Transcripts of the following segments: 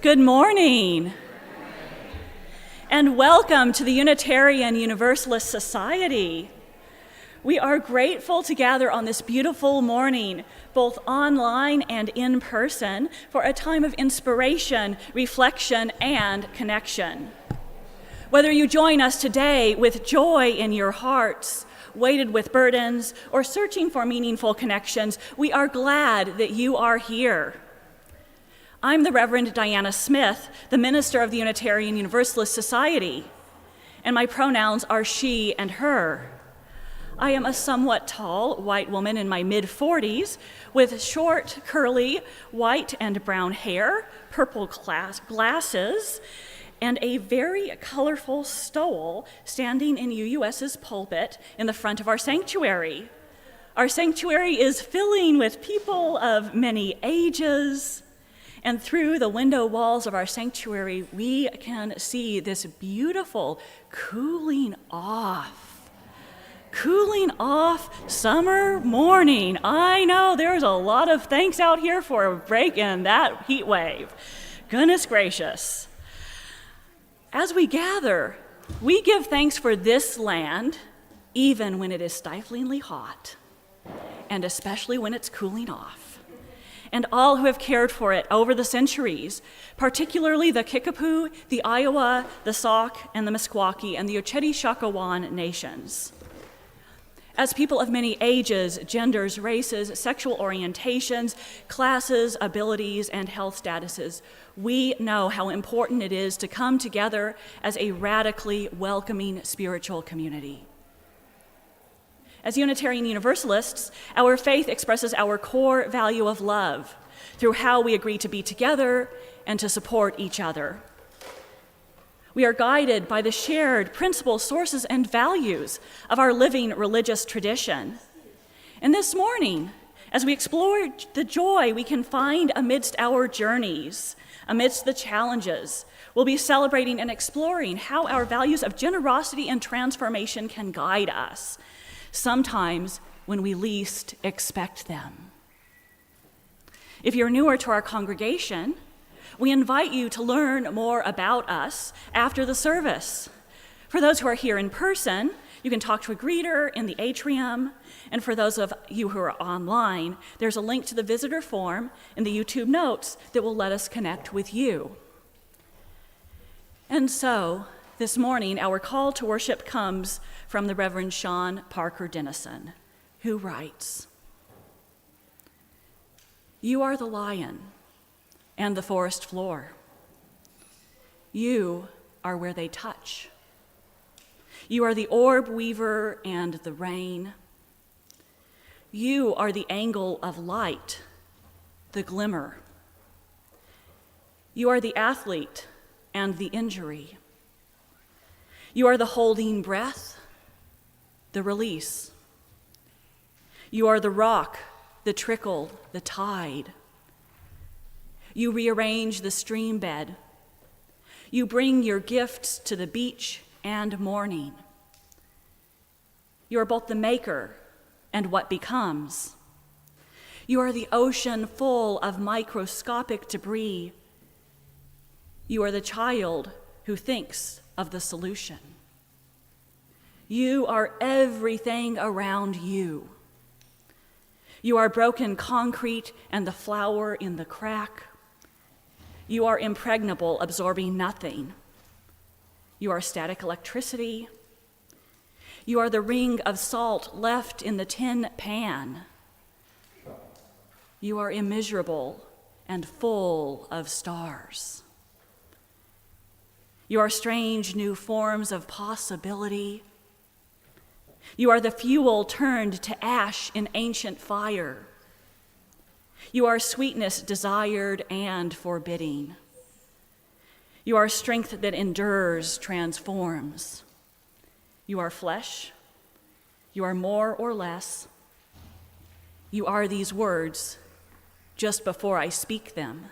Good morning, and welcome to the Unitarian Universalist Society. We are grateful to gather on this beautiful morning, both online and in person, for a time of inspiration, reflection, and connection. Whether you join us today with joy in your hearts, weighted with burdens, or searching for meaningful connections, we are glad that you are here. I'm the Reverend Diana Smith, the minister of the Unitarian Universalist Society, and my pronouns are she and her. I am a somewhat tall white woman in my mid-40s with short, curly, white and brown hair, purple glasses, and a very colorful stole standing in UUS's pulpit in the front of our sanctuary. Our sanctuary is filling with people of many ages, and through the window walls of our sanctuary, we can see this beautiful cooling off summer morning. I know there's a lot of thanks out here for breaking that heat wave. Goodness gracious. As we gather, we give thanks for this land, even when it is stiflingly hot, and especially when it's cooling off, and all who have cared for it over the centuries, particularly the Kickapoo, the Iowa, the Sauk, and the Meskwaki, and the Oceti-Sakowin nations. As people of many ages, genders, races, sexual orientations, classes, abilities, and health statuses, we know how important it is to come together as a radically welcoming spiritual community. As Unitarian Universalists, our faith expresses our core value of love through how we agree to be together and to support each other. We are guided by the shared principles, sources, and values of our living religious tradition. And this morning, as we explore the joy we can find amidst our journeys, amidst the challenges, we'll be celebrating and exploring how our values of generosity and transformation can guide us, sometimes when we least expect them. If you're newer to our congregation, we invite you to learn more about us after the service. For those who are here in person, you can talk to a greeter in the atrium, and for those of you who are online, there's a link to the visitor form in the YouTube notes that will let us connect with you. And so, this morning, our call to worship comes from the Reverend Sean Parker Dennison, who writes, "You are the lion and the forest floor. You are where they touch. You are the orb weaver and the rain. You are the angle of light, the glimmer. You are the athlete and the injury. You are the holding breath, the release. You are the rock, the trickle, the tide. You rearrange the stream bed. You bring your gifts to the beach and morning. You are both the maker and what becomes. You are the ocean full of microscopic debris. You are the child who thinks of the solution. You are everything around you. You are broken concrete and the flower in the crack. You are impregnable, absorbing nothing. You are static electricity. You are the ring of salt left in the tin pan. You are immeasurable and full of stars. You are strange new forms of possibility. You are the fuel turned to ash in ancient fire. You are sweetness desired and forbidding. You are strength that endures, transforms. You are flesh. You are more or less. You are these words just before I speak them.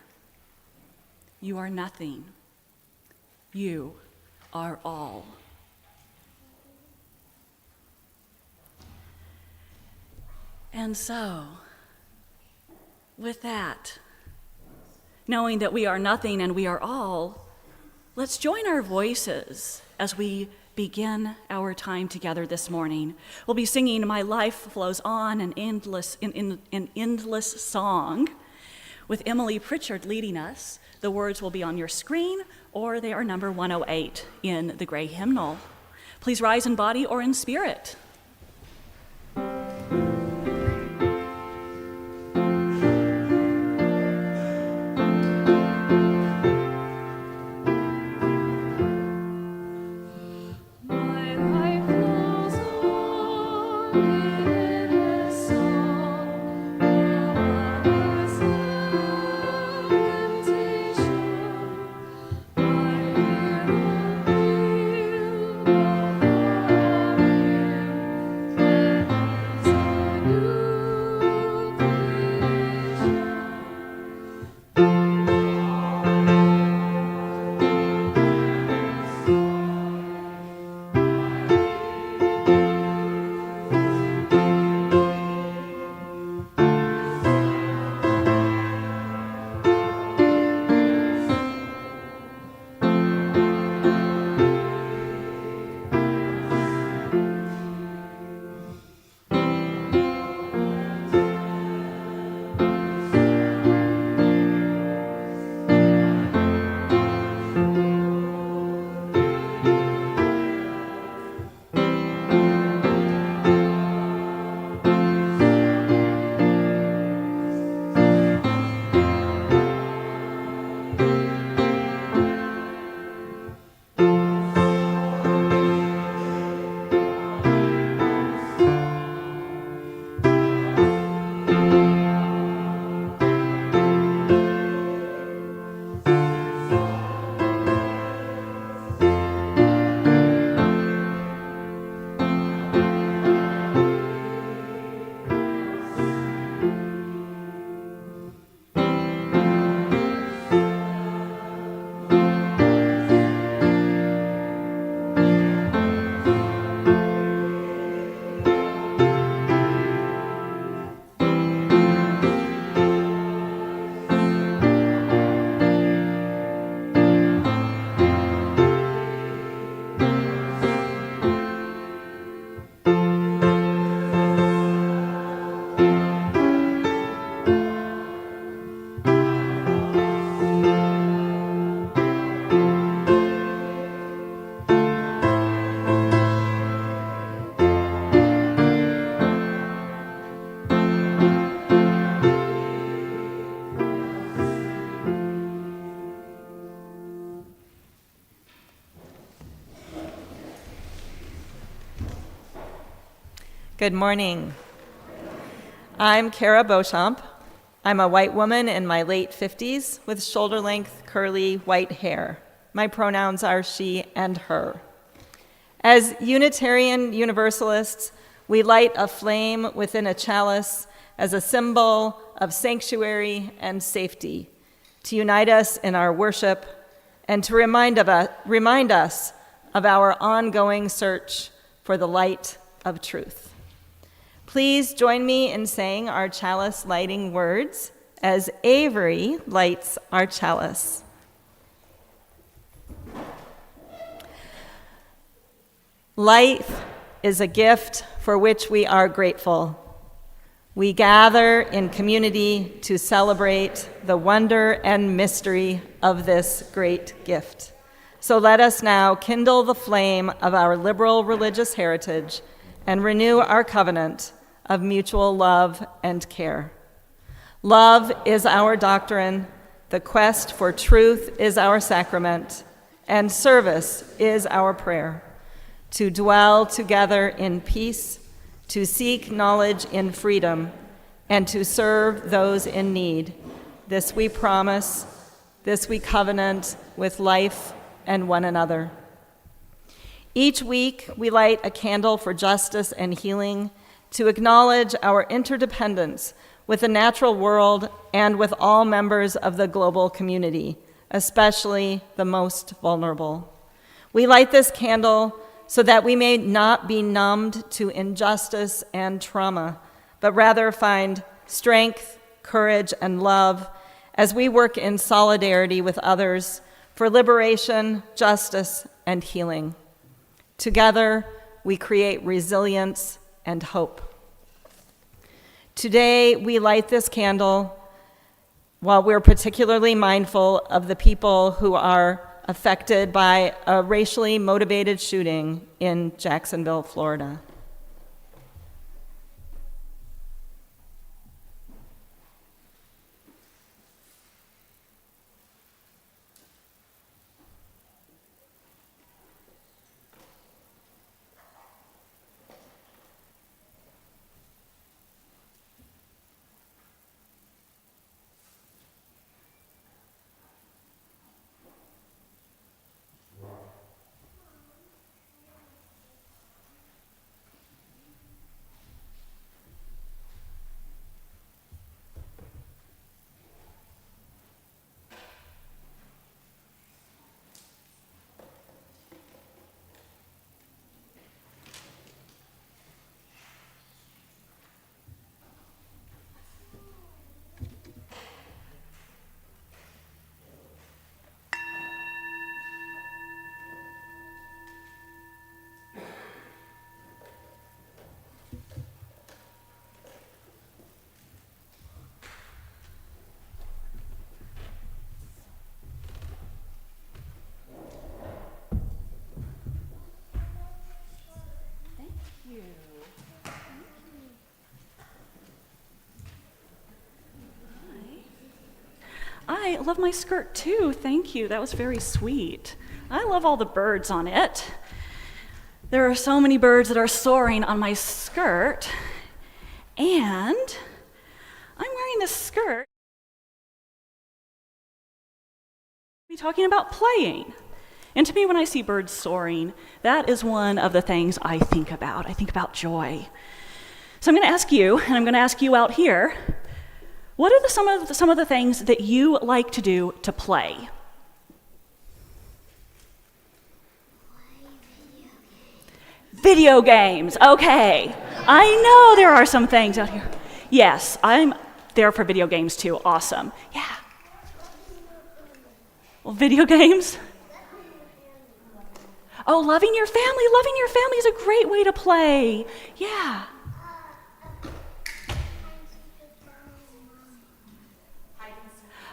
You are nothing. You are all. And so, with that, knowing that we are nothing and we are all, let's join our voices as we begin our time together this morning. We'll be singing "My Life Flows On," an endless song, with Emily Pritchard leading us. The words will be on your screen, or they are number 108 in the gray hymnal. Please rise in body or in spirit. Good morning. I'm Kara Beauchamp. I'm a white woman in my late 50s with shoulder-length, curly, white hair. My pronouns are she and her. As Unitarian Universalists, we light a flame within a chalice as a symbol of sanctuary and safety, to unite us in our worship and to remind us of our ongoing search for the light of truth. Please join me in saying our chalice lighting words as Avery lights our chalice. Life is a gift for which we are grateful. We gather in community to celebrate the wonder and mystery of this great gift. So let us now kindle the flame of our liberal religious heritage and renew our covenant of mutual love and care. Love is our doctrine, the quest for truth is our sacrament, and service is our prayer. To dwell together in peace, to seek knowledge in freedom, and to serve those in need. This we promise, this we covenant with life and one another. Each week, we light a candle for justice and healing to acknowledge our interdependence with the natural world and with all members of the global community, especially the most vulnerable. We light this candle so that we may not be numbed to injustice and trauma, but rather find strength, courage, and love as we work in solidarity with others for liberation, justice, and healing. Together, we create resilience and hope. Today, we light this candle while we're particularly mindful of the people who are affected by a racially motivated shooting in Jacksonville, Florida. I love my skirt too, thank you. That was very sweet. I love all the birds on it. There are so many birds that are soaring on my skirt, and I'm wearing this skirt. We're talking about playing. And to me, when I see birds soaring, that is one of the things I think about. I think about joy. So I'm going to ask you, and I'm going to ask you out here, what are some of the things that you like to do to play? Video games, okay. I know there are some things out here. Yes, I'm there for video games too, awesome. Yeah. Well, video games? Oh, loving your family is a great way to play. Yeah.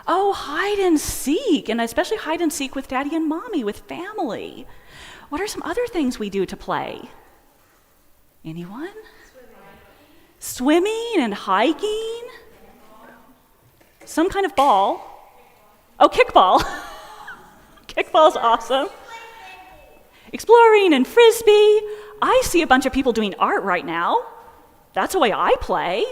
Oh, hide and seek, and especially hide and seek with Daddy and Mommy, with family. What are some other things we do to play? Anyone? Swimming and hiking. Some kind of ball. Oh, kickball. Kickball's awesome. Exploring and frisbee. I see a bunch of people doing art right now. That's the way I play.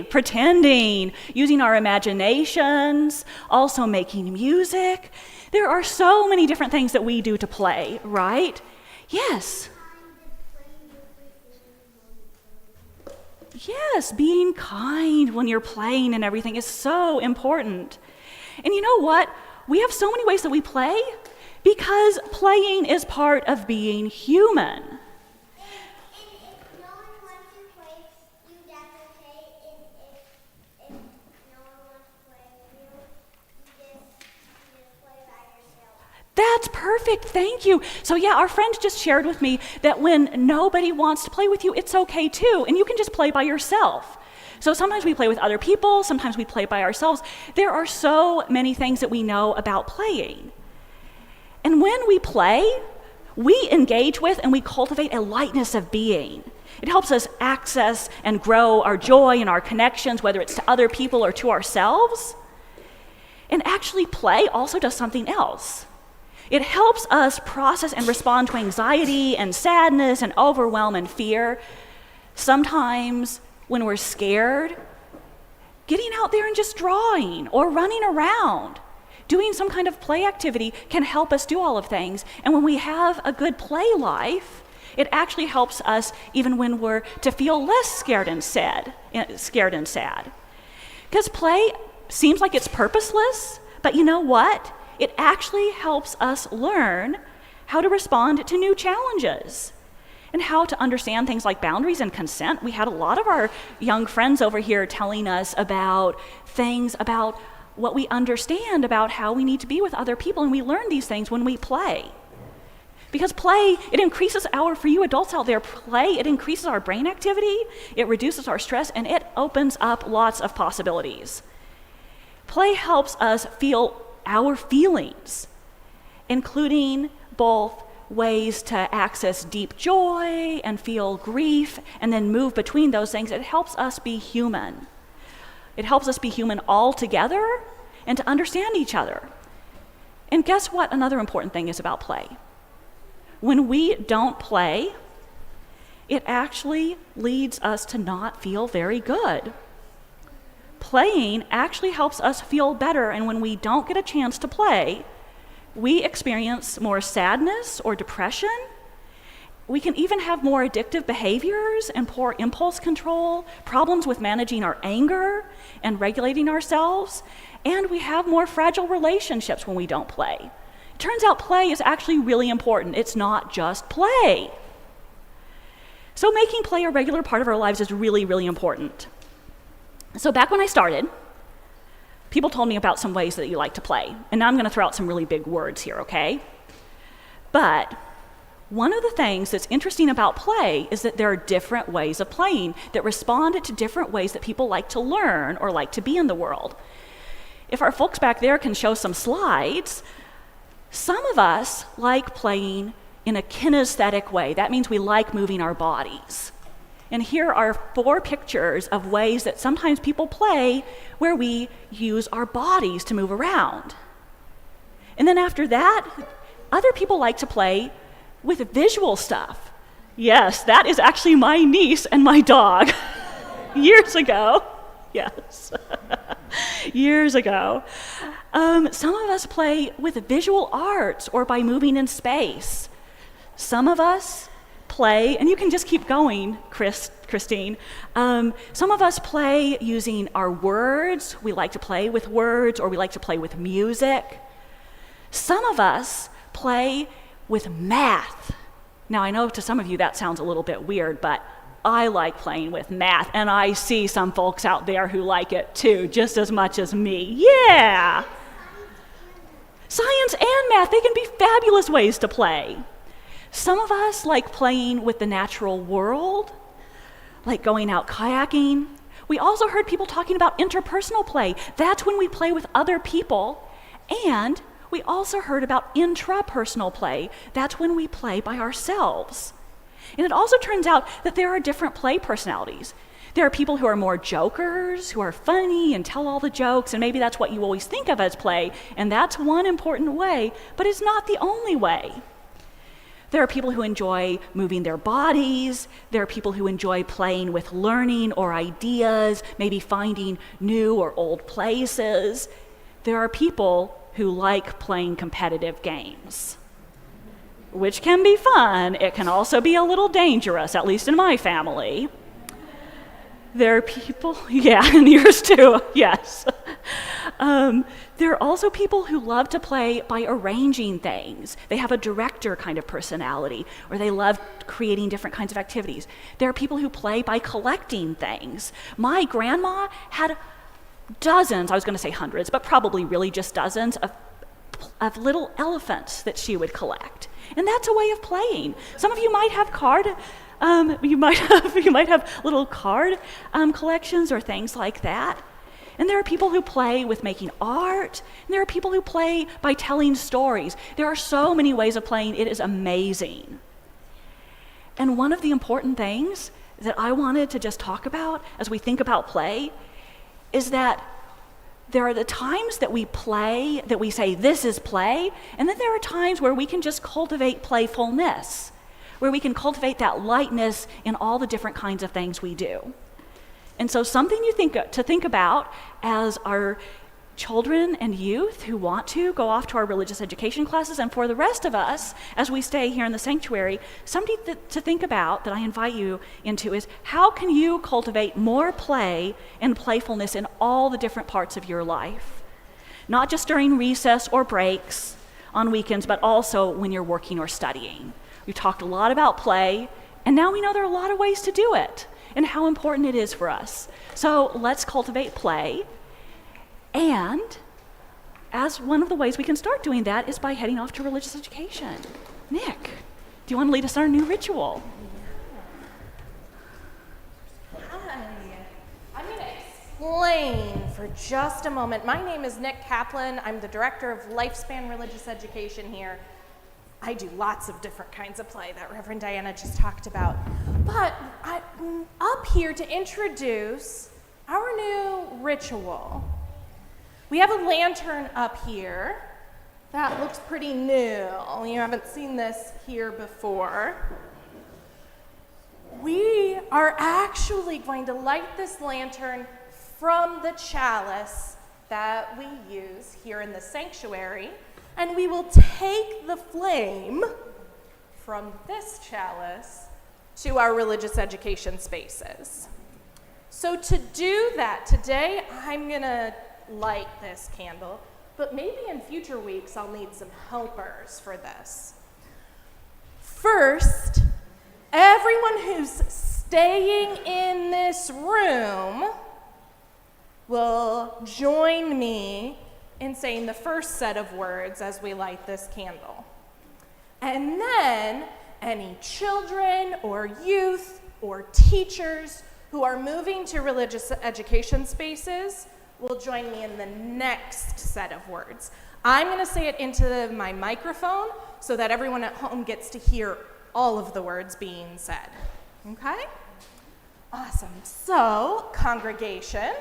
Pretending, using our imaginations, also making music. There are so many different things that we do to play, right? Yes. Yes, being kind when you're playing and everything is so important. And you know what? We have so many ways that we play because playing is part of being human. That's perfect, thank you. So yeah, our friend just shared with me that when nobody wants to play with you, it's okay too, and you can just play by yourself. So sometimes we play with other people, sometimes we play by ourselves. There are so many things that we know about playing. And when we play, we engage with and we cultivate a lightness of being. It helps us access and grow our joy and our connections, whether it's to other people or to ourselves. And actually play also does something else. It helps us process and respond to anxiety and sadness and overwhelm and fear. Sometimes when we're scared, getting out there and just drawing or running around, doing some kind of play activity can help us do all of things. And when we have a good play life, it actually helps us even when we're to feel less scared and sad. Because play seems like it's purposeless, but you know what? It actually helps us learn how to respond to new challenges. and how to understand things like boundaries and consent. We had a lot of our young friends over here telling us about things about what we understand about how we need to be with other people, and we learn these things when we play. Because play, it increases for you adults out there, play, it increases our brain activity, it reduces our stress, and it opens up lots of possibilities. Play helps us feel our feelings, including both ways to access deep joy and feel grief and then move between those things. It helps us be human. It helps us be human all together and to understand each other. And guess what another important thing is about play? When we don't play, it actually leads us to not feel very good. Playing actually helps us feel better, and when we don't get a chance to play, we experience more sadness or depression. We can even have more addictive behaviors and poor impulse control, problems with managing our anger and regulating ourselves, and we have more fragile relationships when we don't play. It turns out play is actually really important. It's not just play. So making play a regular part of our lives is really, really important. So back when I started, people told me about some ways that you like to play. And now I'm going to throw out some really big words here, okay? But one of the things that's interesting about play is that there are different ways of playing that respond to different ways that people like to learn or like to be in the world. If our folks back there can show some slides, some of us like playing in a kinesthetic way. That means we like moving our bodies. And here are 4 pictures of ways that sometimes people play where we use our bodies to move around. And then after that, other people like to play with visual stuff. Yes, that is actually my niece and my dog years ago. Yes, years ago. Some of us play with visual arts or by moving in space. Some of us play, and you can just keep going, Christine. Some of us play using our words. We like to play with words, or we like to play with music. Some of us play with math. Now, I know to some of you that sounds a little bit weird, but I like playing with math, and I see some folks out there who like it too, just as much as me. Yeah! Science and math, they can be fabulous ways to play. Some of us like playing with the natural world, like going out kayaking. We also heard people talking about interpersonal play. That's when we play with other people. And we also heard about intrapersonal play. That's when we play by ourselves. And it also turns out that there are different play personalities. There are people who are more jokers, who are funny and tell all the jokes, and maybe that's what you always think of as play, and that's one important way, but it's not the only way. There are people who enjoy moving their bodies. There are people who enjoy playing with learning or ideas, maybe finding new or old places. There are people who like playing competitive games, which can be fun. It can also be a little dangerous, at least in my family. There are people, yeah, and yours too, yes. There are also people who love to play by arranging things. They have a director kind of personality, or they love creating different kinds of activities. There are people who play by collecting things. My grandma had dozens, I was going to say hundreds, but probably really just dozens of little elephants that she would collect. And that's a way of playing. Some of you might have you might have little card collections or things like that. And there are people who play with making art, and there are people who play by telling stories. There are so many ways of playing, it is amazing. And one of the important things that I wanted to just talk about as we think about play is that there are the times that we play, that we say, this is play, and then there are times where we can just cultivate playfulness, where we can cultivate that lightness in all the different kinds of things we do. And so something to think about as our children and youth who want to go off to our religious education classes, and for the rest of us, as we stay here in the sanctuary, something to think about that I invite you into is how can you cultivate more play and playfulness in all the different parts of your life? Not just during recess or breaks on weekends, but also when you're working or studying. We talked a lot about play, And now we know there are a lot of ways to do it and how important it is for us. So let's cultivate play. And as one of the ways we can start doing that is by heading off to religious education. Nick, do you want to lead us in our new ritual? I'm going to explain for just a moment. My name is Nick Kaplan. I'm the director of Lifespan Religious Education here. I do lots of different kinds of play that Reverend Diana just talked about. But I'm up here to introduce our new ritual. We have a lantern up here that looks pretty new. You haven't seen this here before. We are actually going to light this lantern from the chalice that we use here in the sanctuary, and we will take the flame from this chalice to our religious education spaces. So to do that, today I'm gonna light this candle, but maybe in future weeks I'll need some helpers for this. First, everyone who's staying in this room will join me in saying the first set of words as we light this candle. And then any children or youth or teachers who are moving to religious education spaces will join me in the next set of words. I'm going to say it into my microphone so that everyone at home gets to hear all of the words being said. Okay? Awesome. So, congregation,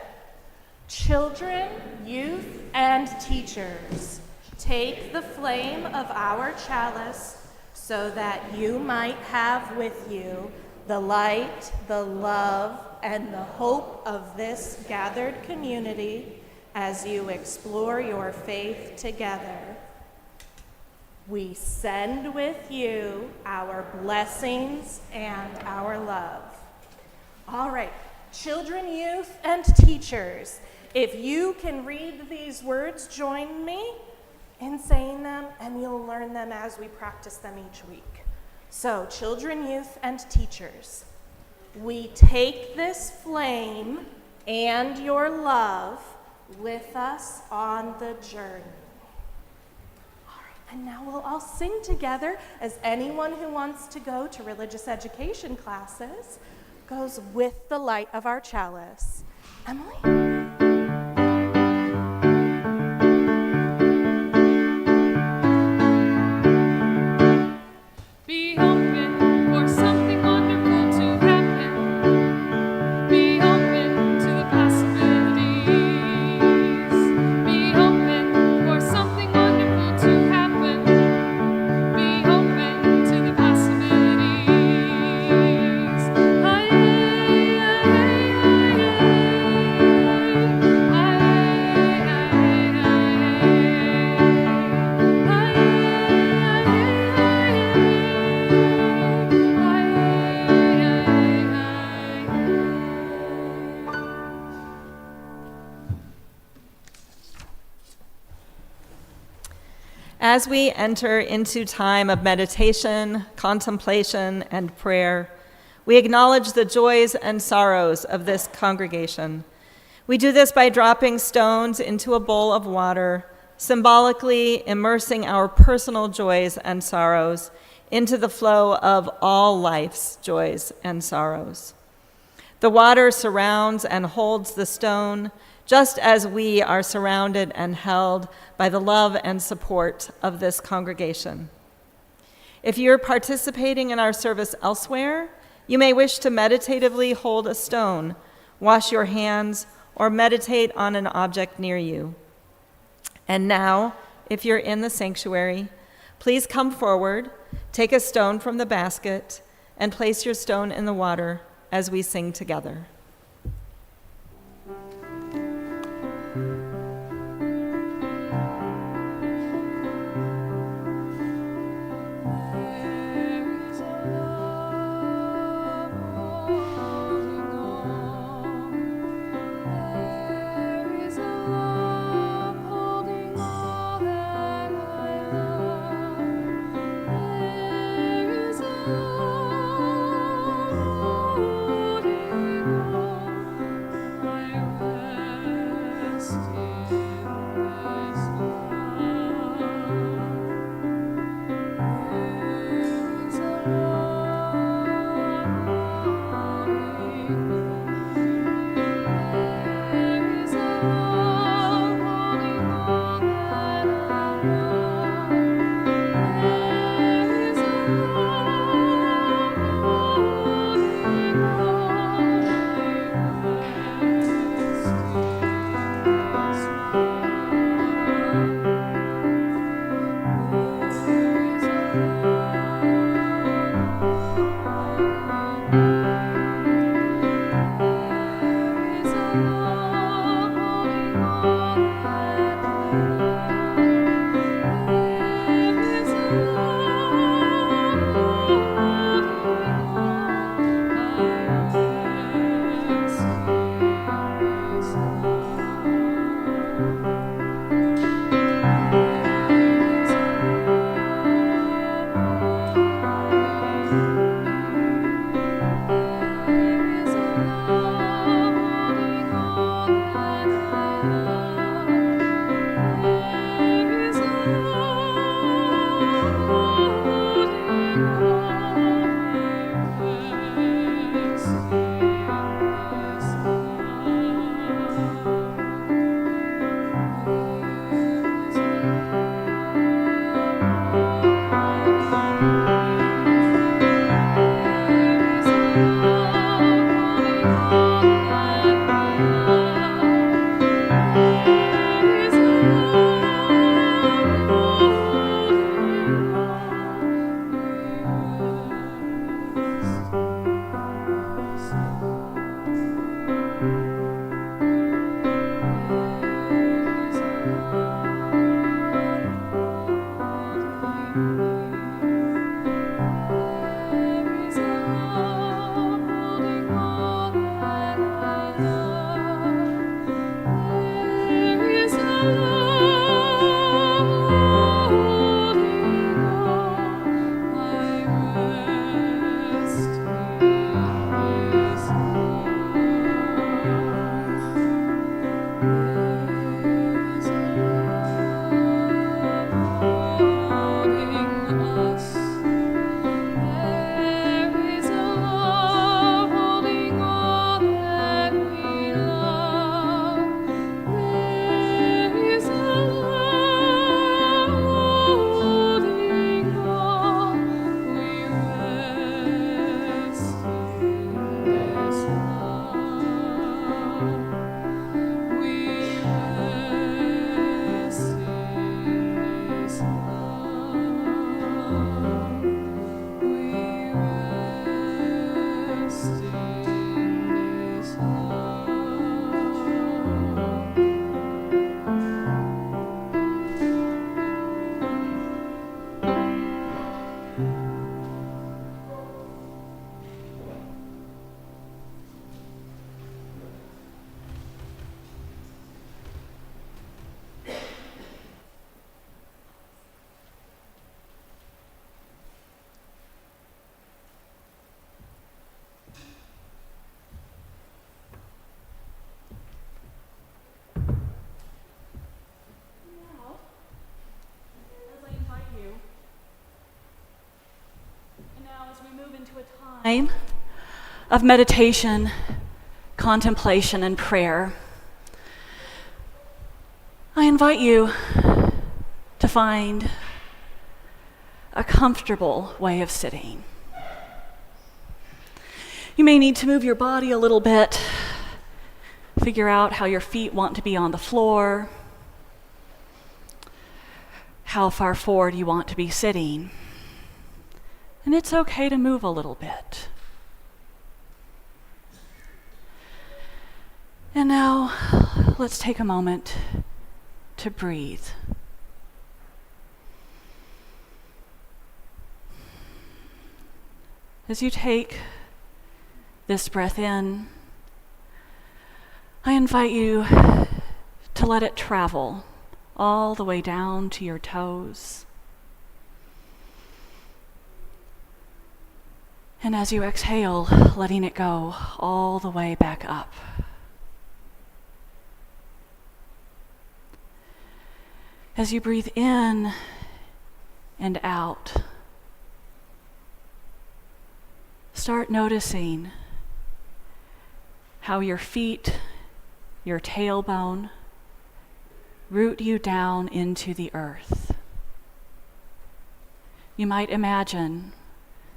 children, youth, and teachers, take the flame of our chalice so that you might have with you the light, the love, and the hope of this gathered community as you explore your faith together. We send with you our blessings and our love. All right, children, youth, and teachers, if you can read these words, join me in saying them, and you'll learn them as we practice them each week. So, children, youth, and teachers, we take this flame and your love with us on the journey. All right, and now we'll all sing together as anyone who wants to go to religious education classes goes with the light of our chalice. Emily? Be open for something wonderful to happen. Be open to the possibilities. Be open for something wonderful to happen. Be open to the possibilities. As we enter into time of meditation, contemplation, and prayer, we acknowledge the joys and sorrows of this congregation. We do this by dropping stones into a bowl of water, symbolically immersing our personal joys and sorrows into the flow of all life's joys and sorrows. The water surrounds and holds the stone, just as we are surrounded and held by the love and support of this congregation. If you're participating in our service elsewhere, you may wish to meditatively hold a stone, wash your hands, or meditate on an object near you. And now, if you're in the sanctuary, please come forward, take a stone from the basket, and place your stone in the water as we sing together. There is a into a time of meditation, contemplation, and prayer. I invite you to find a comfortable way of sitting. You may need to move your body a little bit, figure out how your feet want to be on the floor, how far forward you want to be sitting. And it's okay to move a little bit. And now, let's take a moment to breathe. As you take this breath in, I invite you to let it travel all the way down to your toes. And as you exhale, letting it go all the way back up. As you breathe in and out, start noticing how your feet, your tailbone, root you down into the earth. You might imagine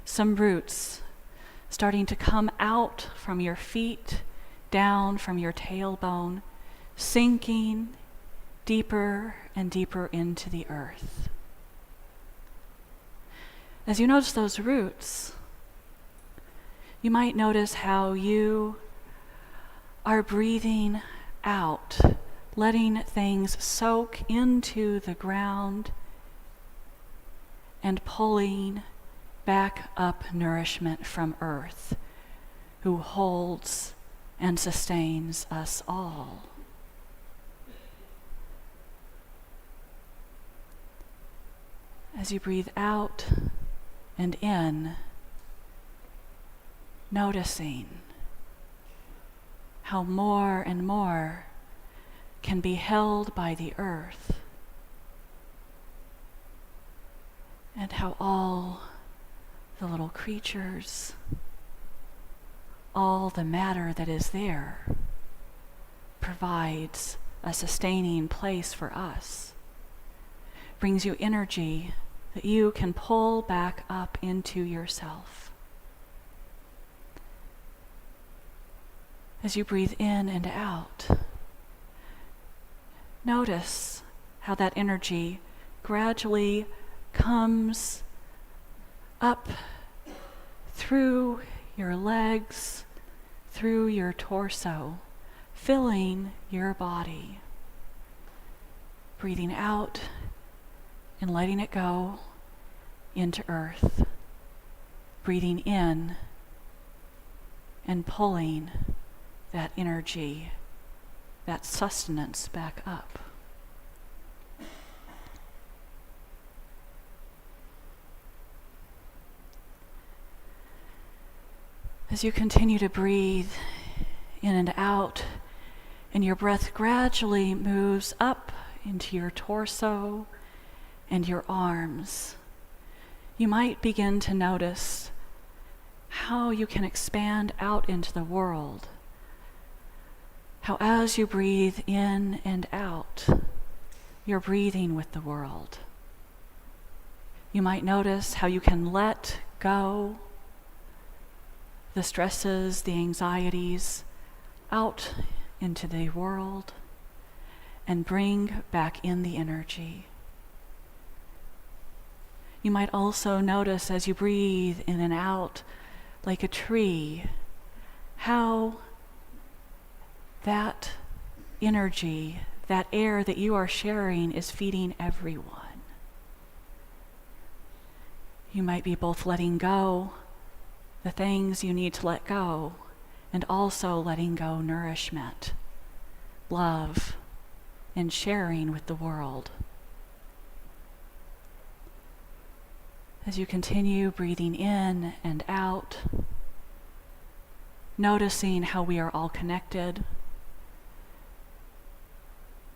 some roots starting to come out from your feet, down from your tailbone, sinking deeper and deeper into the earth. As you notice those roots, you might notice how you are breathing out, letting things soak into the ground and pulling back up nourishment from earth, who holds and sustains us all. As you breathe out and in, noticing how more and more can be held by the earth, and how all the little creatures, all the matter that is there, provides a sustaining place for us, brings you energy that you can pull back up into yourself. As you breathe in and out, notice how that energy gradually comes up through your legs, through your torso, filling your body. Breathing out and letting it go into earth. Breathing in and pulling that energy, that sustenance back up. As you continue to breathe in and out, and your breath gradually moves up into your torso and your arms, you might begin to notice how you can expand out into the world. How as you breathe in and out, you're breathing with the world. You might notice how you can let go the stresses, the anxieties out into the world and bring back in the energy. You might also notice as you breathe in and out, like a tree, how that energy, that air that you are sharing is feeding everyone. You might be both letting go the things you need to let go, and also letting go nourishment, love, and sharing with the world. As you continue breathing in and out, noticing how we are all connected,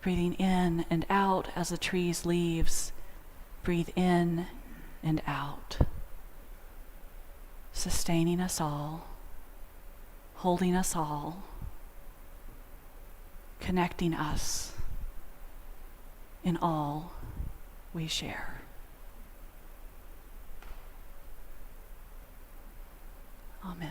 breathing in and out as the tree's leaves breathe in and out. sustaining us all, holding us all, connecting us in all we share. Amen.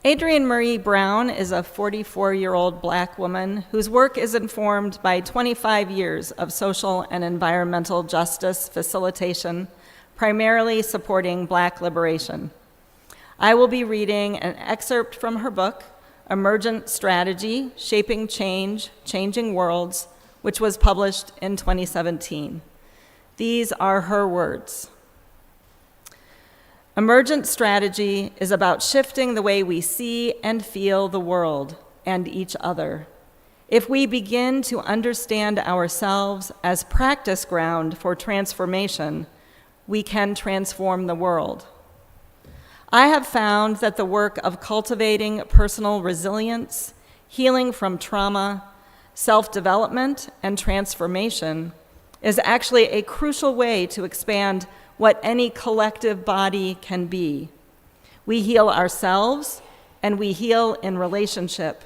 Adrienne Marie Brown is a 44-year-old Black woman whose work is informed by 25 years of social and environmental justice facilitation, primarily supporting Black liberation. I will be reading an excerpt from her book, Emergent Strategy: Shaping Change, Changing Worlds, which was published in 2017. These are her words. Emergent strategy is about shifting the way we see and feel the world and each other. If we begin to understand ourselves as practice ground for transformation, we can transform the world. I have found that the work of cultivating personal resilience, healing from trauma, self-development, and transformation is actually a crucial way to expand what any collective body can be. We heal ourselves, and we heal in relationship.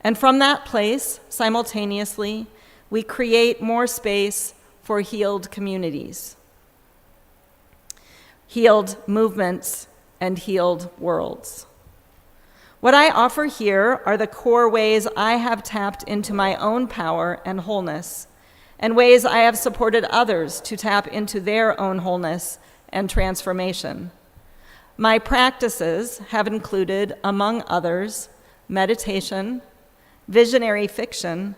And from that place, simultaneously, we create more space for healed communities, healed movements, and healed worlds. What I offer here are the core ways I have tapped into my own power and wholeness, and ways I have supported others to tap into their own wholeness and transformation. My practices have included, among others, meditation, visionary fiction,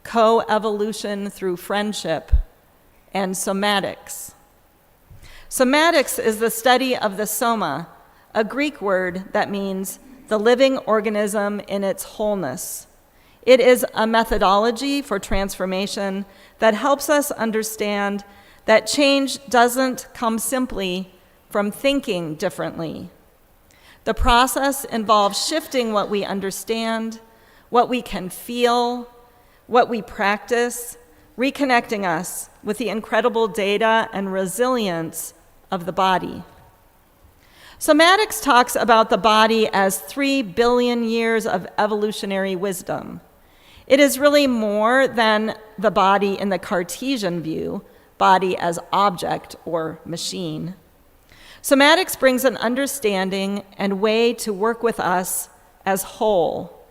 co-evolution through friendship, and somatics. Somatics is the study of the soma, a Greek word that means the living organism in its wholeness. It is a methodology for transformation that helps us understand that change doesn't come simply from thinking differently. The process involves shifting what we understand, what we can feel, what we practice, reconnecting us with the incredible data and resilience of the body. Somatics talks about the body as 3 billion years of evolutionary wisdom. It is really more than the body in the Cartesian view, body as object or machine. Somatics brings an understanding and way to work with us as whole: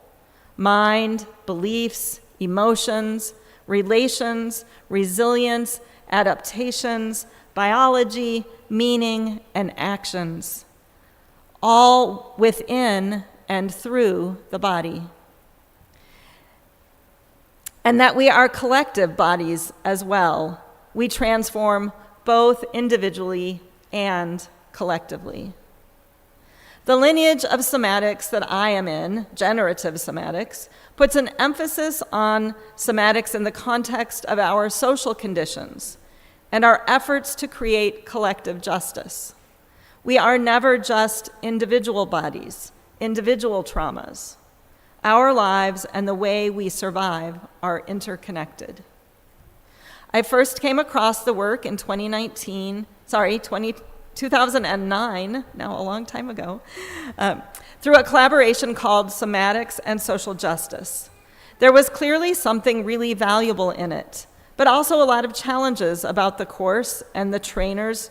mind, beliefs, emotions, relations, resilience, adaptations, biology, meaning, and actions, all within and through the body. And that we are collective bodies as well. We transform both individually and collectively. The lineage of somatics that I am in, generative somatics, puts an emphasis on somatics in the context of our social conditions and our efforts to create collective justice. We are never just individual bodies, individual traumas. Our lives and the way we survive are interconnected. I first came across the work in 2009, now a long time ago, through a collaboration called Somatics and Social Justice. There was clearly something really valuable in it, but also a lot of challenges about the course, and the trainers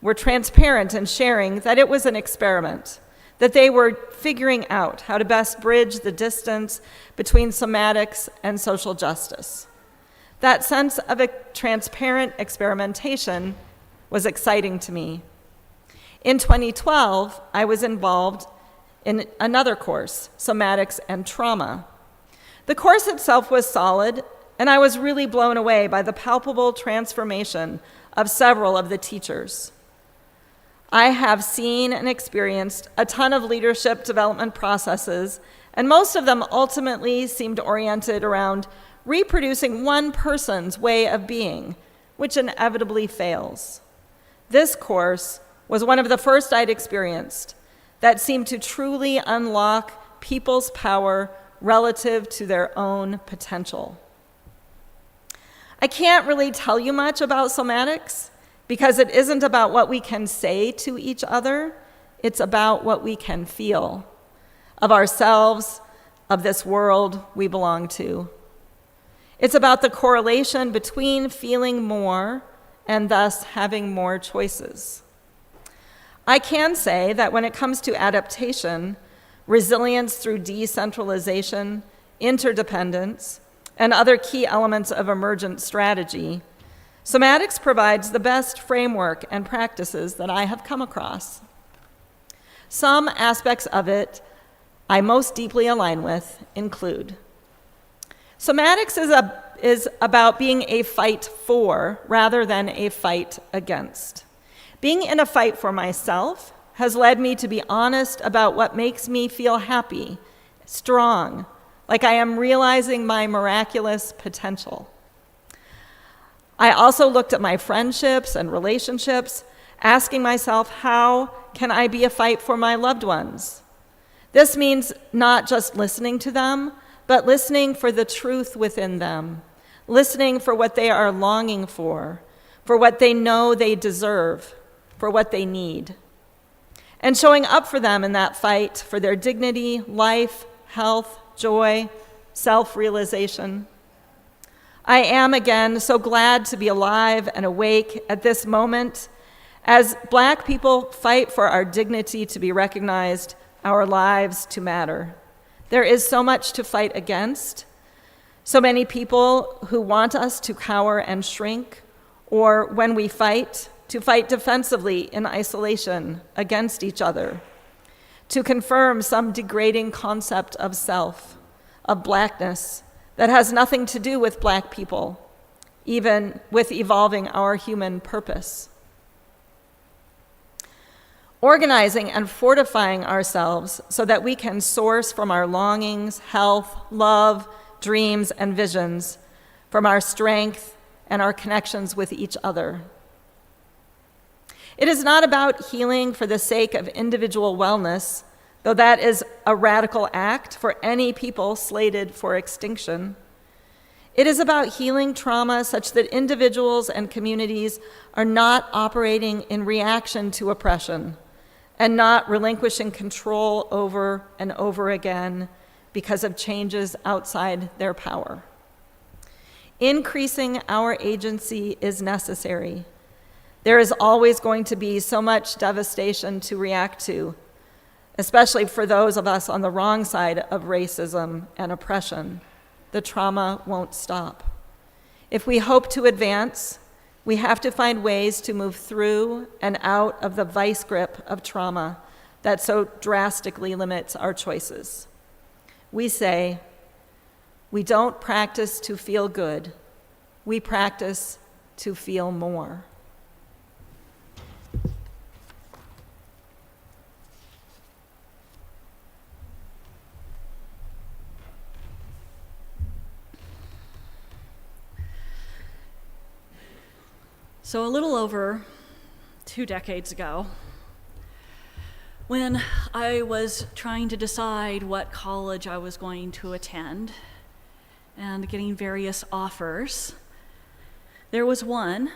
were transparent in sharing that it was an experiment, that they were figuring out how to best bridge the distance between somatics and social justice. That sense of a transparent experimentation was exciting to me. In 2012, I was involved in another course, Somatics and Trauma. The course itself was solid, and I was really blown away by the palpable transformation of several of the teachers. I have seen and experienced a ton of leadership development processes, and most of them ultimately seemed oriented around reproducing one person's way of being, which inevitably fails. This course was one of the first I'd experienced that seemed to truly unlock people's power relative to their own potential. I can't really tell you much about somatics because it isn't about what we can say to each other, it's about what we can feel of ourselves, of this world we belong to. It's about the correlation between feeling more and thus having more choices. I can say that when it comes to adaptation, resilience through decentralization, interdependence, and other key elements of emergent strategy, somatics provides the best framework and practices that I have come across. Some aspects of it I most deeply align with include: somatics is about being a fight for rather than a fight against. Being in a fight for myself has led me to be honest about what makes me feel happy, strong, like I am realizing my miraculous potential. I also looked at my friendships and relationships, asking myself, how can I be a fight for my loved ones? This means not just listening to them, but listening for the truth within them, listening for what they are longing for what they know they deserve, for what they need, and showing up for them in that fight for their dignity, life, health, joy, self-realization. I am, again, so glad to be alive and awake at this moment as Black people fight for our dignity to be recognized, our lives to matter. There is so much to fight against, so many people who want us to cower and shrink, or when we fight, to fight defensively in isolation against each other, to confirm some degrading concept of self, of Blackness, that has nothing to do with Black people, even with evolving our human purpose. Organizing and fortifying ourselves so that we can source from our longings, health, love, dreams, and visions, from our strength and our connections with each other. It is not about healing for the sake of individual wellness, though that is a radical act for any people slated for extinction. It is about healing trauma such that individuals and communities are not operating in reaction to oppression and not relinquishing control over and over again because of changes outside their power. Increasing our agency is necessary. There is always going to be so much devastation to react to, especially for those of us on the wrong side of racism and oppression. The trauma won't stop. If we hope to advance, we have to find ways to move through and out of the vice grip of trauma that so drastically limits our choices. We say, we don't practice to feel good, we practice to feel more. So a little over 2 decades ago, when I was trying to decide what college I was going to attend and getting various offers, there was one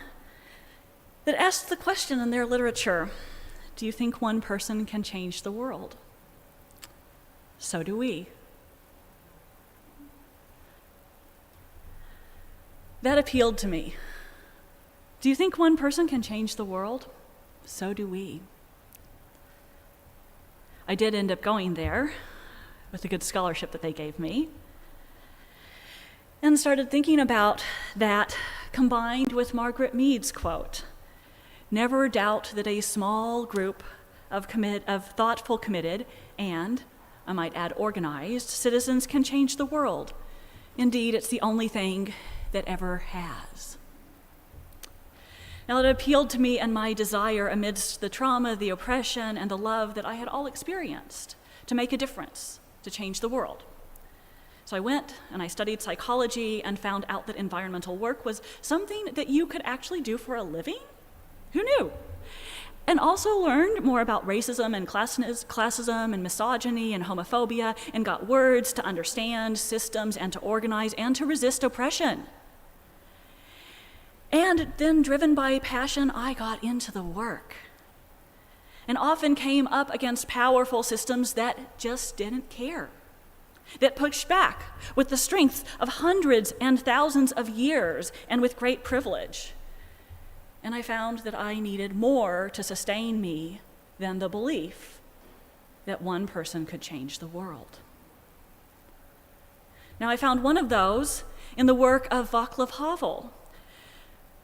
that asked the question in their literature, do you think one person can change the world? So do we. That appealed to me. Do you think one person can change the world? So do we. I did end up going there with the good scholarship that they gave me, and started thinking about that combined with Margaret Mead's quote, never doubt that a small group of thoughtful, committed, and, I might add, organized citizens can change the world. Indeed, it's the only thing that ever has. Now, it appealed to me and my desire amidst the trauma, the oppression, and the love that I had all experienced to make a difference, to change the world. So I went and I studied psychology and found out that environmental work was something that you could actually do for a living? Who knew? And also learned more about racism and classism and misogyny and homophobia, and got words to understand systems and to organize and to resist oppression. And then, driven by passion, I got into the work, and often came up against powerful systems that just didn't care, that pushed back with the strength of hundreds and thousands of years and with great privilege. And I found that I needed more to sustain me than the belief that one person could change the world. Now, I found one of those in the work of Václav Havel,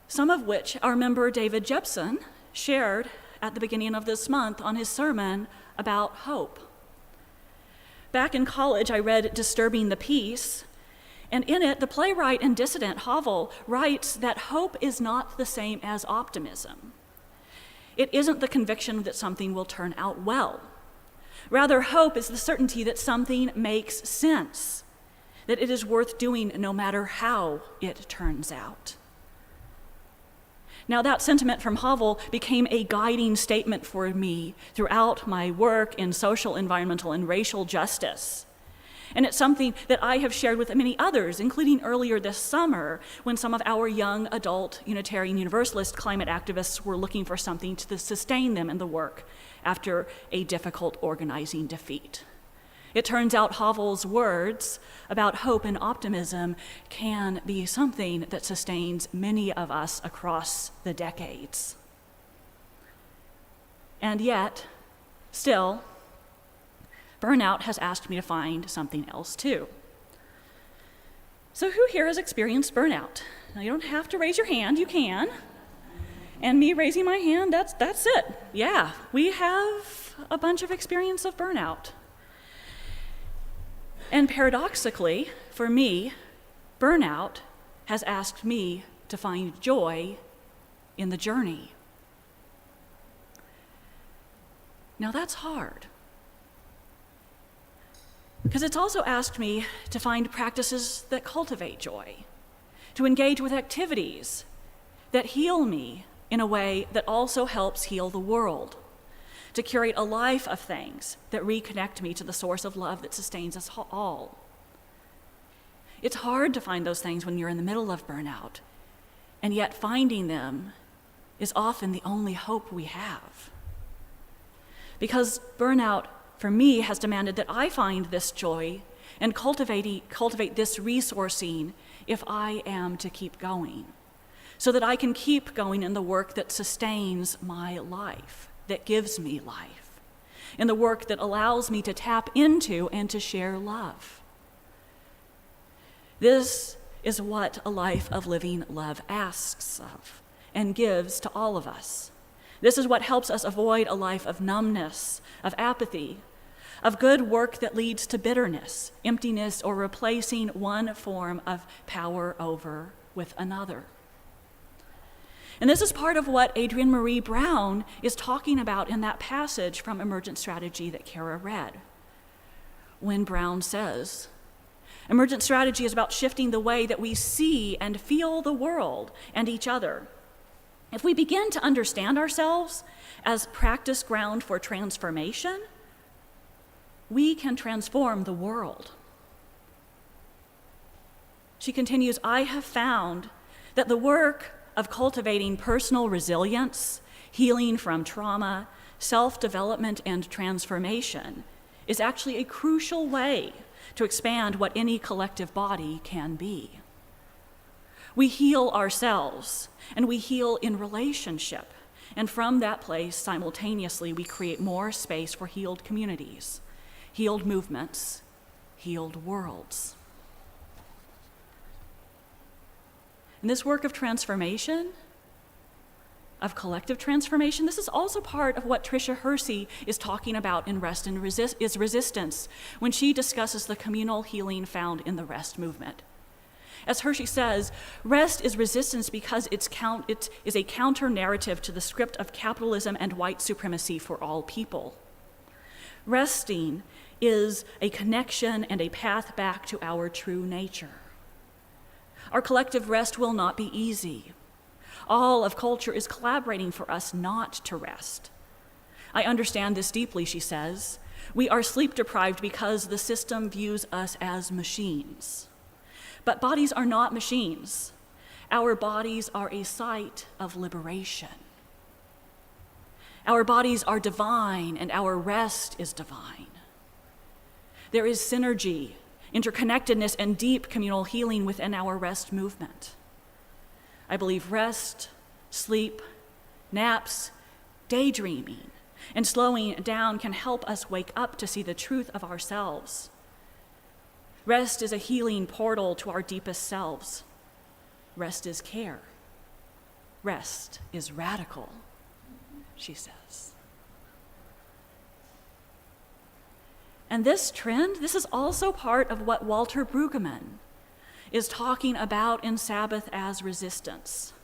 some of which our member David Jepson shared at the beginning of this month on his sermon about hope. Back in college, I read Disturbing the Peace, and in it, the playwright and dissident Havel writes that hope is not the same as optimism. It isn't the conviction that something will turn out well. Rather, hope is the certainty that something makes sense, that it is worth doing no matter how it turns out. Now, that sentiment from Havel became a guiding statement for me throughout my work in social, environmental, and racial justice. And it's something that I have shared with many others, including earlier this summer when some of our young adult Unitarian Universalist climate activists were looking for something to sustain them in the work after a difficult organizing defeat. It turns out Havel's words about hope and optimism can be something that sustains many of us across the decades. And yet, still, burnout has asked me to find something else too. So who here has experienced burnout? Now, you don't have to raise your hand, you can. And me raising my hand, that's it. Yeah, we have a bunch of experience of burnout. And paradoxically, for me, burnout has asked me to find joy in the journey. Now that's hard, because it's also asked me to find practices that cultivate joy, to engage with activities that heal me in a way that also helps heal the world, to curate a life of things that reconnect me to the source of love that sustains us all. It's hard to find those things when you're in the middle of burnout, and yet finding them is often the only hope we have. Because burnout, for me, has demanded that I find this joy and cultivate this resourcing if I am to keep going, so that I can keep going in the work that sustains my life, that gives me life, in the work that allows me to tap into and to share love. This is what a life of living love asks of and gives to all of us. This is what helps us avoid a life of numbness, of apathy, of good work that leads to bitterness, emptiness, or replacing one form of power over with another. And this is part of what Adrienne Marie Brown is talking about in that passage from Emergent Strategy that Kara read, when Brown says, emergent strategy is about shifting the way that we see and feel the world and each other. If we begin to understand ourselves as practice ground for transformation, we can transform the world. She continues, I have found that the work of cultivating personal resilience, healing from trauma, self-development, and transformation is actually a crucial way to expand what any collective body can be. We heal ourselves, and we heal in relationship, and from that place, simultaneously, we create more space for healed communities, healed movements, healed worlds. And this work of transformation, of collective transformation, this is also part of what Tricia Hersey is talking about in Rest and is Resistance when she discusses the communal healing found in the Rest movement. As Hershey says, rest is resistance because it is a counter-narrative to the script of capitalism and white supremacy for all people. Resting is a connection and a path back to our true nature. Our collective rest will not be easy. All of culture is collaborating for us not to rest. I understand this deeply, she says. We are sleep-deprived because the system views us as machines. But bodies are not machines. Our bodies are a site of liberation. Our bodies are divine, and our rest is divine. There is synergy, interconnectedness, and deep communal healing within our rest movement. I believe rest, sleep, naps, daydreaming, and slowing down can help us wake up to see the truth of ourselves. Rest is a healing portal to our deepest selves. Rest is care. Rest is radical, she says. And this trend, this is also part of what Walter Brueggemann is talking about in Sabbath as Resistance.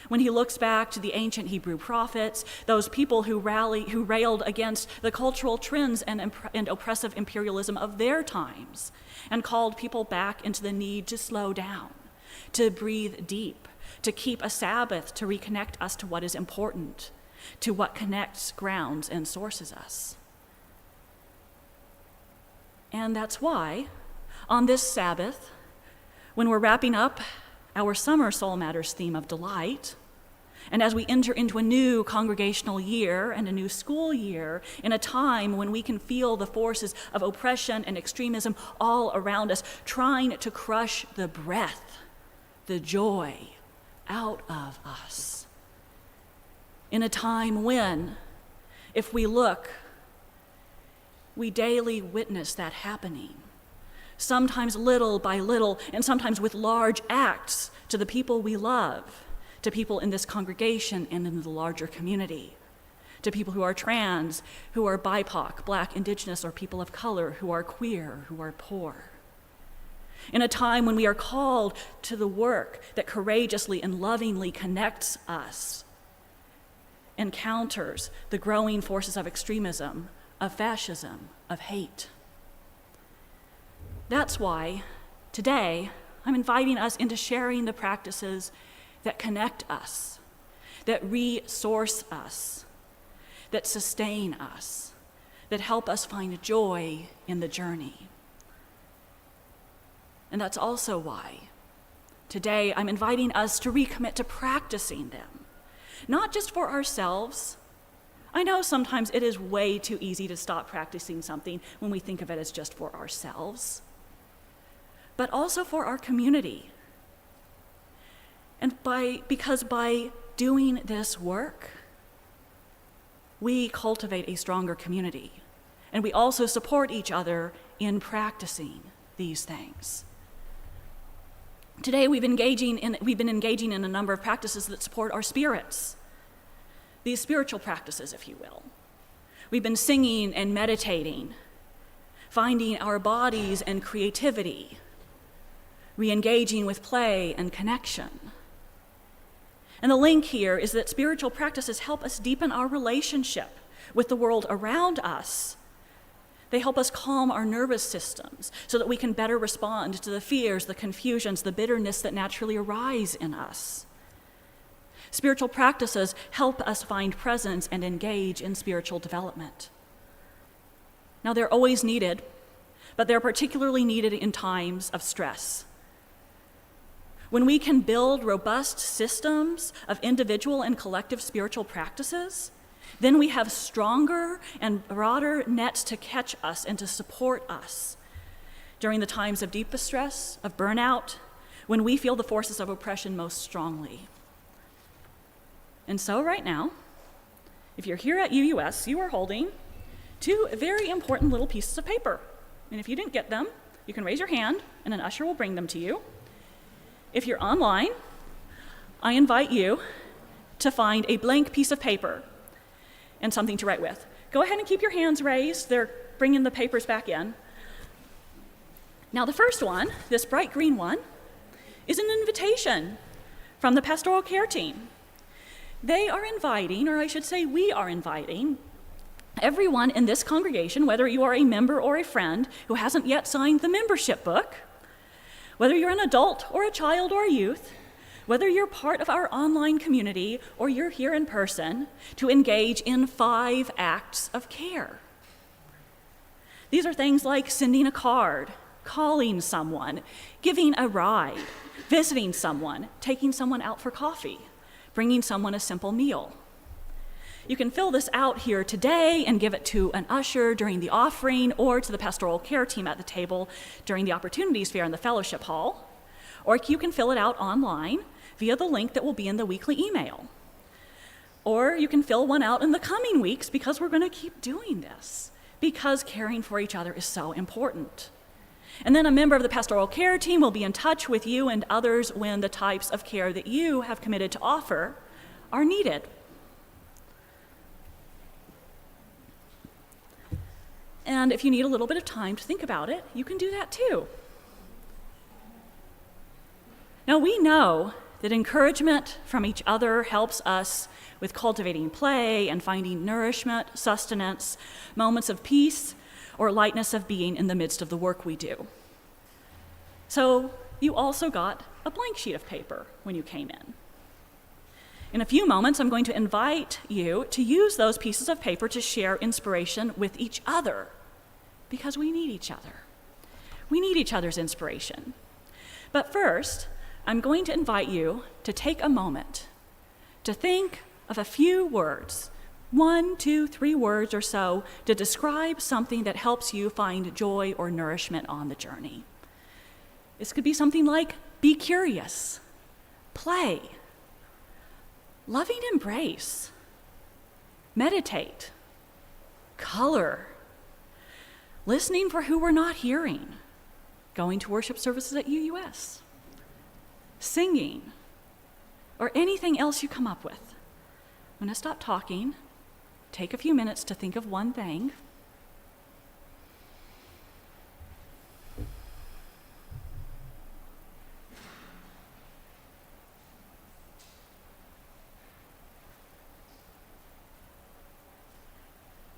When he looks back to the ancient Hebrew prophets, those people who railed against the cultural trends and oppressive imperialism of their times, and called people back into the need to slow down, to breathe deep, to keep a Sabbath, to reconnect us to what is important, to what connects, grounds, and sources us. And that's why, on this Sabbath, when we're wrapping up our summer Soul Matters theme of delight, and as we enter into a new congregational year and a new school year, in a time when we can feel the forces of oppression and extremism all around us, trying to crush the breath, the joy out of us. In a time when, if we look, we daily witness that happening, sometimes little by little, and sometimes with large acts to the people we love, to people in this congregation and in the larger community, to people who are trans, who are BIPOC, Black, Indigenous, or people of color, who are queer, who are poor. In a time when we are called to the work that courageously and lovingly connects us, encounters the growing forces of extremism, of fascism, of hate. That's why today I'm inviting us into sharing the practices that connect us, that resource us, that sustain us, that help us find joy in the journey. And that's also why today I'm inviting us to recommit to practicing them, not just for ourselves. I know sometimes it is way too easy to stop practicing something when we think of it as just for ourselves, but also for our community. And because by doing this work, we cultivate a stronger community, and we also support each other in practicing these things. Today we've been engaging in a number of practices that support our spirits, these spiritual practices, if you will. We've been singing and meditating, finding our bodies and creativity, re-engaging with play and connection. And the link here is that spiritual practices help us deepen our relationship with the world around us. They help us calm our nervous systems so that we can better respond to the fears, the confusions, the bitterness that naturally arise in us. Spiritual practices help us find presence and engage in spiritual development. Now, they're always needed, but they're particularly needed in times of stress. when we can build robust systems of individual and collective spiritual practices, then we have stronger and broader nets to catch us and to support us during the times of deepest stress, of burnout, when we feel the forces of oppression most strongly. And so right now, if you're here at UUS, you are holding two very important little pieces of paper. And if you didn't get them, you can raise your hand and an usher will bring them to you. If you're online, I invite you to find a blank piece of paper and something to write with. Go ahead and keep your hands raised. They're bringing the papers back in. Now the first one, this bright green one, is an invitation from the pastoral care team. They are inviting, or I should say we are inviting, everyone in this congregation, whether you are a member or a friend who hasn't yet signed the membership book, whether you're an adult or a child or a youth, whether you're part of our online community or you're here in person, to engage in 5 acts of care. These are things like sending a card, calling someone, giving a ride, visiting someone, taking someone out for coffee, bringing someone a simple meal. You can fill this out here today and give it to an usher during the offering or to the pastoral care team at the table during the opportunities fair in the fellowship hall. Or you can fill it out online via the link that will be in the weekly email. Or you can fill one out in the coming weeks, because we're going to keep doing this, because caring for each other is so important. And then a member of the pastoral care team will be in touch with you and others when the types of care that you have committed to offer are needed. And if you need a little bit of time to think about it, you can do that too. Now, we know that encouragement from each other helps us with cultivating play and finding nourishment, sustenance, moments of peace, or lightness of being in the midst of the work we do. So you also got a blank sheet of paper when you came in. In a few moments, I'm going to invite you to use those pieces of paper to share inspiration with each other, because we need each other. We need each other's inspiration. But first, I'm going to invite you to take a moment to think of a few words, 1, 2, 3 words or so, to describe something that helps you find joy or nourishment on the journey. This could be something like be curious, play, loving embrace, meditate, color, listening for who we're not hearing, going to worship services at UUS, singing, or anything else you come up with. I'm going to stop talking, take a few minutes to think of one thing.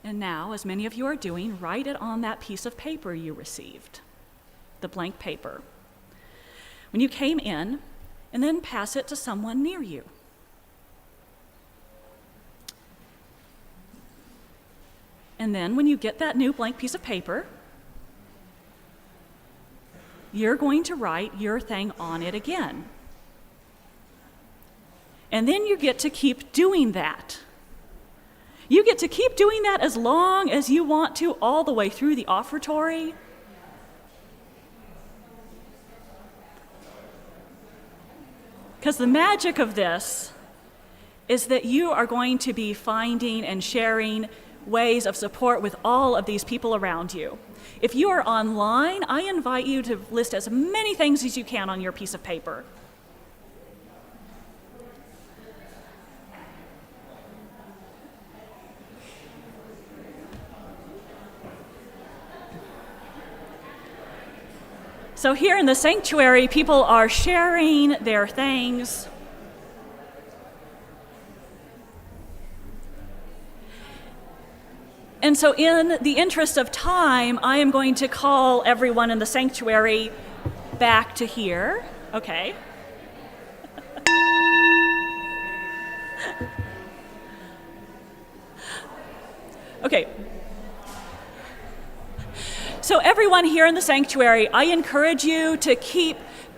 And now, as many of you are doing, write it on that piece of paper you received, the blank paper, when you came in, and then pass it to someone near you. And then when you get that new blank piece of paper, you're going to write your thing on it again. And then you get to keep doing that. You get to keep doing that as long as you want to, all the way through the offertory. Because the magic of this is that you are going to be finding and sharing ways of support with all of these people around you. If you are online, I invite you to list as many things as you can on your piece of paper. So here in the sanctuary, people are sharing their things. And so in the interest of time, I am going to call everyone in the sanctuary back to here. Okay. Okay. So everyone here in the sanctuary, I encourage you to keep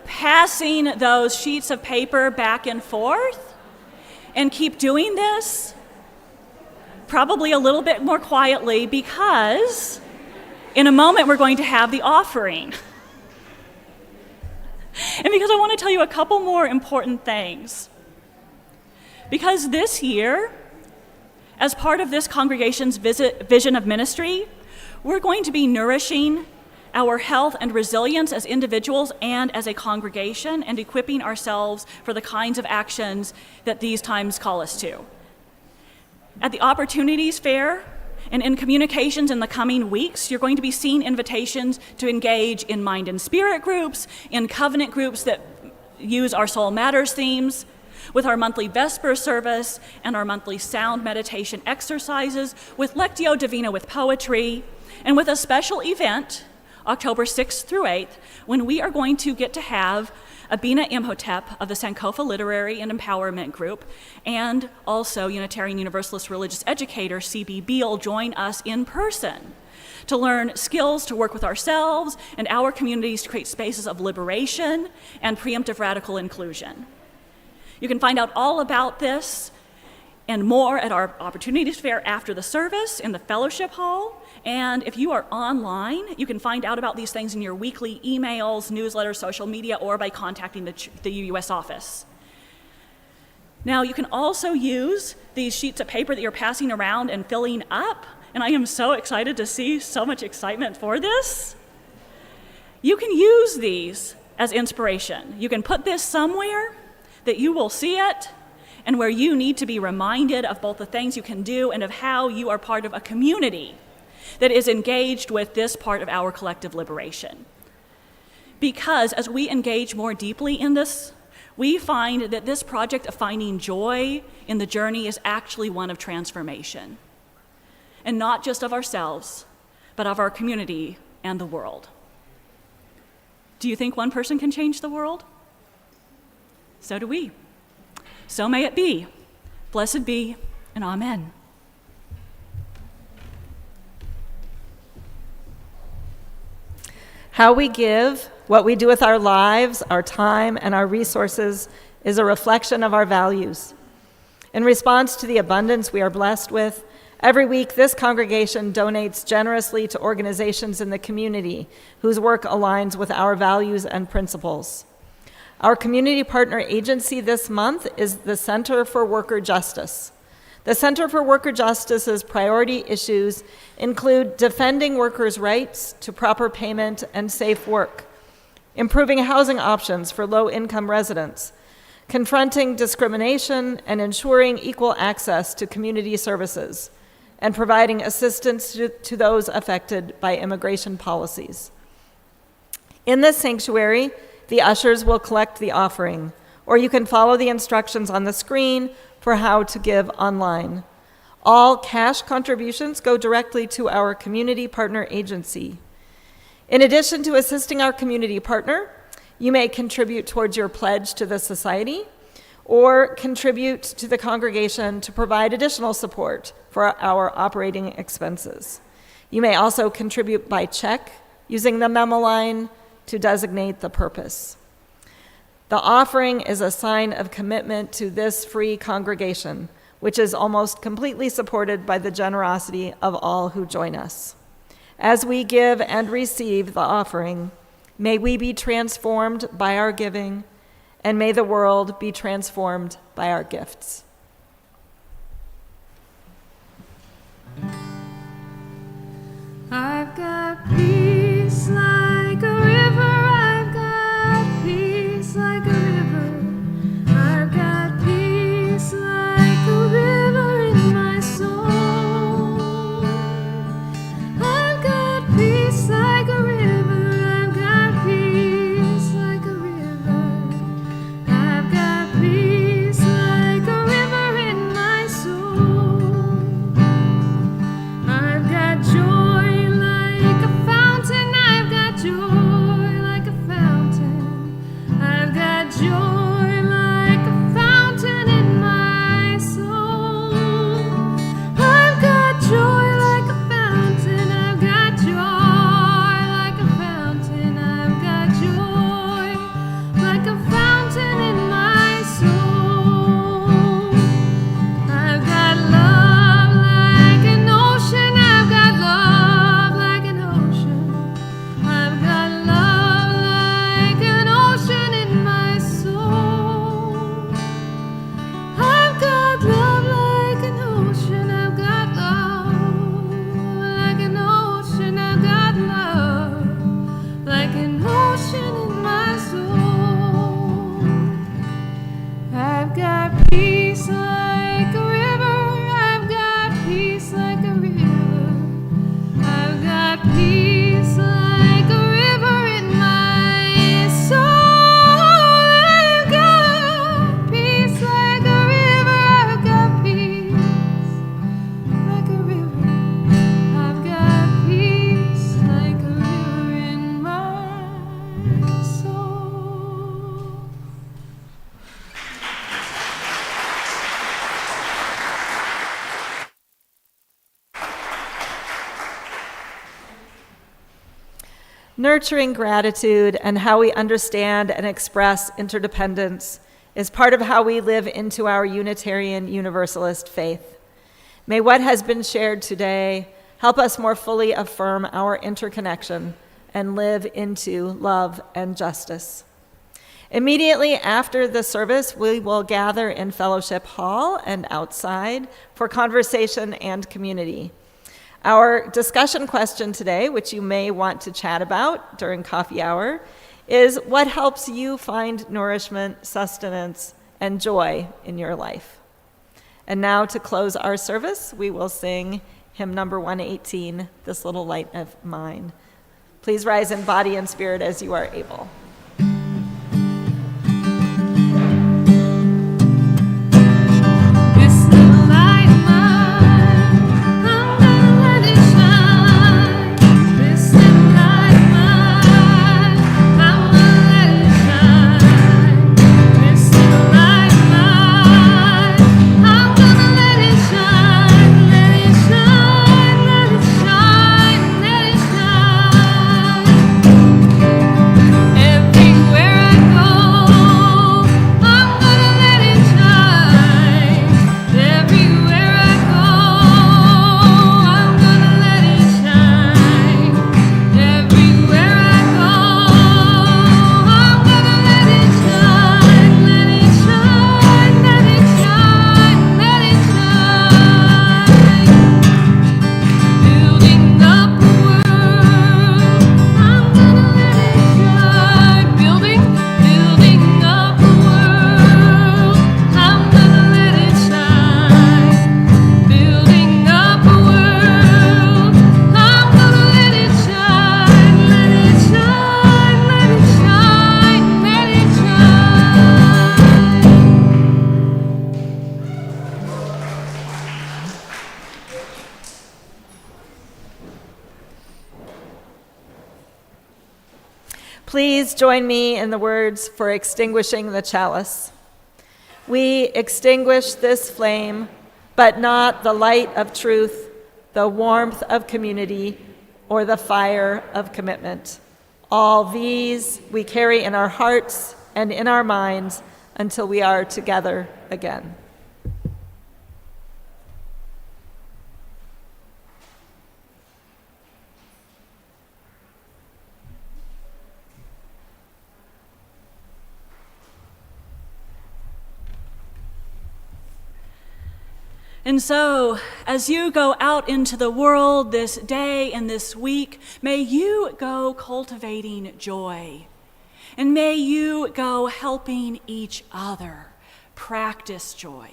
passing those sheets of paper back and forth and keep doing this, probably a little bit more quietly, because in a moment we're going to have the offering. And because I want to tell you a couple more important things. Because this year, as part of this congregation's vision of ministry, we're going to be nourishing our health and resilience as individuals and as a congregation, and equipping ourselves for the kinds of actions that these times call us to. At the Opportunities Fair and in communications in the coming weeks, you're going to be seeing invitations to engage in mind and spirit groups, in covenant groups that use our Soul Matters themes, with our monthly Vesper service and our monthly sound meditation exercises, with Lectio Divina with poetry, and with a special event, October 6th through 8th, when we are going to get to have Abina Imhotep of the Sankofa Literary and Empowerment Group, and also Unitarian Universalist Religious Educator C.B. Beale join us in person to learn skills to work with ourselves and our communities to create spaces of liberation and preemptive radical inclusion. You can find out all about this and more at our Opportunities Fair after the service in the fellowship hall. And if you are online, you can find out about these things in your weekly emails, newsletters, social media, or by contacting the UUS office. Now, you can also use these sheets of paper that you're passing around and filling up, and I am so excited to see so much excitement for this. You can use these as inspiration. You can put this somewhere that you will see it, and where you need to be reminded of both the things you can do and of how you are part of a community that is engaged with this part of our collective liberation. Because as we engage more deeply in this, we find that this project of finding joy in the journey is actually one of transformation. And not just of ourselves, but of our community and the world. Do you think one person can change the world? So do we. So may it be. Blessed be, and amen. How we give, what we do with our lives, our time, and our resources is a reflection of our values. In response to the abundance we are blessed with, every week this congregation donates generously to organizations in the community whose work aligns with our values and principles. Our community partner agency this month is the Center for Worker Justice. The Center for Worker Justice's priority issues include defending workers' rights to proper payment and safe work, improving housing options for low-income residents, confronting discrimination and ensuring equal access to community services, and providing assistance to those affected by immigration policies. In this sanctuary, the ushers will collect the offering, or you can follow the instructions on the screen for how to give online. All cash contributions go directly to our community partner agency. In addition to assisting our community partner, you may contribute towards your pledge to the society, or contribute to the congregation to provide additional support for our operating expenses. You may also contribute by check using the memo line to designate the purpose. The offering is a sign of commitment to this free congregation, which is almost completely supported by the generosity of all who join us. As we give and receive the offering, may we be transformed by our giving, and may the world be transformed by our gifts. I've got peace like a river, I've got peace like a river, I've got peace like a river in my soul. I've got peace like a river, I've got peace like a river, I've got peace like a river in my soul. I've got joy like a fountain. Nurturing gratitude and how we understand and express interdependence is part of how we live into our Unitarian Universalist faith. May what has been shared today help us more fully affirm our interconnection and live into love and justice. Immediately after the service, we will gather in Fellowship Hall and outside for conversation and community. Our discussion question today, which you may want to chat about during coffee hour, is what helps you find nourishment, sustenance, and joy in your life? And now to close our service, we will sing hymn number 118, This Little Light of Mine. Please rise in body and spirit as you are able. Please join me in the words for extinguishing the chalice. We extinguish this flame, but not the light of truth, the warmth of community, or the fire of commitment. All these we carry in our hearts and in our minds until we are together again. And so, as you go out into the world this day and this week, may you go cultivating joy. And may you go helping each other practice joy.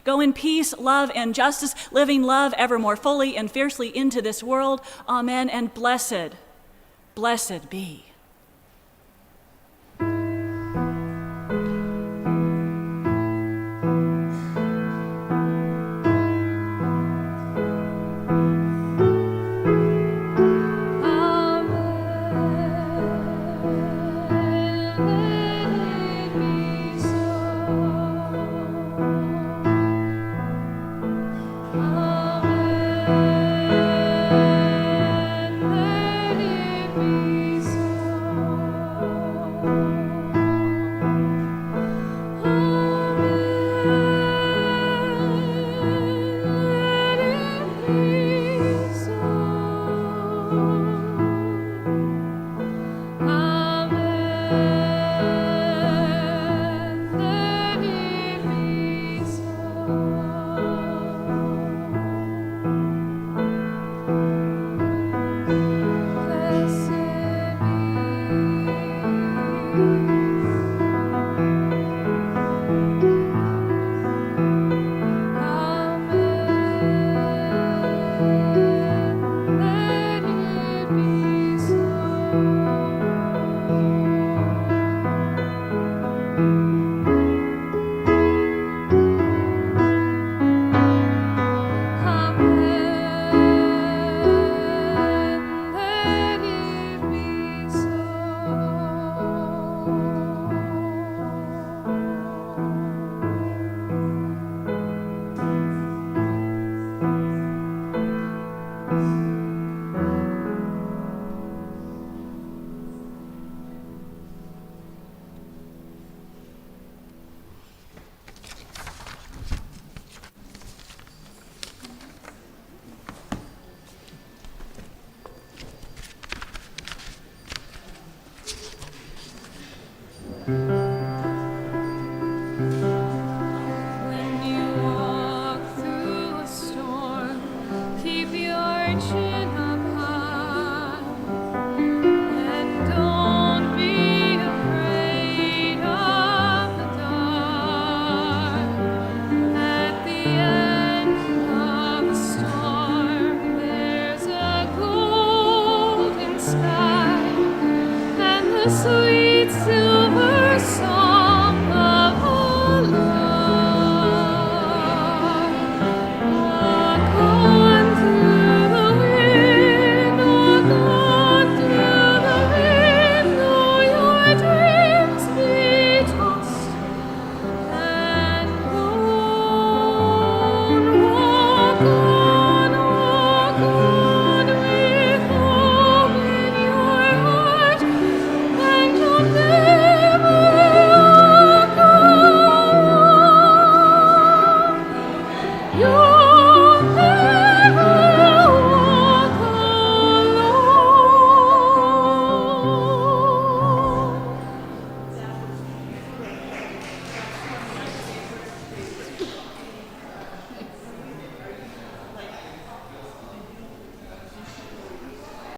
Go in peace, love, and justice, living love ever more fully and fiercely into this world. Amen. And blessed be.